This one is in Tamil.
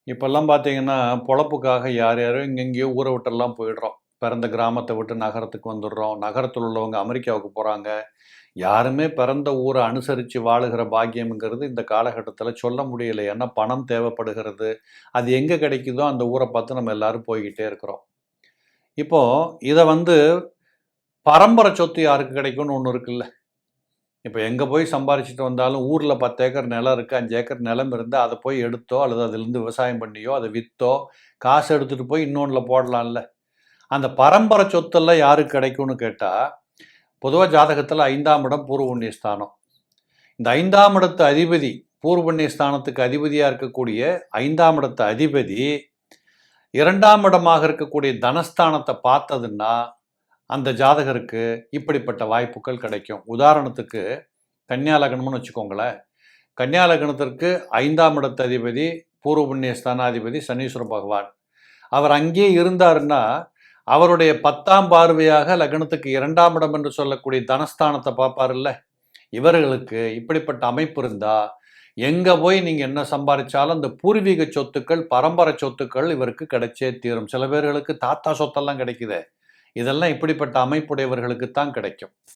இப்போல்லாம் பார்த்தீங்கன்னா, பொழப்புக்காக யார் யாரோ எங்கெங்கேயோ ஊர விட்டெல்லாம் போயிடுறோம். பிறந்த கிராமத்த விட்டு நகரத்துக்கு வந்துடுறோம். நகரத்தில் உள்ளவங்க அமெரிக்காவுக்கு போறாங்க. யாருமே பிறந்த ஊர அனுசரிச்சு வாழுகிற பாக்கியம்ங்கிறது இந்த காலகட்டத்தில சொல்ல முடியல. ஏன்னா பணம் தேவைப்படுகிறது. அது எங்க கிடைக்குதோ அந்த ஊர பார்த்து நம்ம எல்லாரும் போய்க்கிட்டே இருக்கிறோம். இப்போ இத வந்து பரம்பரை சொத்து யாருக்கு கிடைக்கும்னு ஒண்ணு இருக்குல்ல. இப்ப எங்க போய் சம்பாரிச்சுட்டு வந்தாலும் ஊர்ல 10 ஏக்கர் நிலம் இருக்கு, 5 ஏக்கர் நிலம் இருந்தா அத போய் எடுத்தோ, அல்லது அதிலிருந்து விவசாயம் பண்ணியோ, அத வித்தோ, காசு எடுத்துட்டு போய் இன்னொன்னுல போடலாம்ல. அந்த பரம்பரை சொத்தெல்லாம் யாருக்கு கிடைக்கும்னு கேட்டா, பொதுவா ஜாதகத்துல 5ஆம் இடம் பூர்வ புண்ணிய ஸ்தானம். இந்த 5ஆம் இடத்து அதிபதி, பூர்வ புண்ணிய ஸ்தானத்துக்கு அதிபதியா இருக்கக்கூடிய 5ஆம் இடத்து அதிபதி 2ஆம் இடமாக இருக்கக்கூடிய தனஸ்தானத்தை பார்த்ததுன்னா, அந்த ஜாதகருக்கு இப்படிப்பட்ட வாய்ப்புகள் கிடைக்கும். உதாரணத்துக்கு கன்னியா லக்னம்னு வச்சுக்கோங்களேன். கன்னியா லக்னத்திற்கு 5ஆம் இடத்து அதிபதி பூர்வ புண்ணிய ஸ்தானாதிபதி சனீஸ்வர பகவான். அவர் அங்கேயே இருந்தாருன்னா, அவருடைய 10ஆம் பார்வையாக லக்னத்துக்கு 2ஆம் இடம் என்று சொல்லக்கூடிய தனஸ்தானத்தை பார்ப்பாருல்ல. இவர்களுக்கு இப்படிப்பட்ட அமைப்பு இருந்தா, எங்க போய் நீங்க என்ன சம்பாரிச்சாலும் அந்த பூர்வீக சொத்துக்கள், பரம்பரை சொத்துக்கள் இவருக்கு கிடைச்சே தீரும். சில பேர்களுக்கு தாத்தா சொத்தெல்லாம் கிடைக்குதே. இதெல்லாம் இப்படிப்பட்ட அமைப்புடையவர்களுக்கு தான் கிடைக்கும்.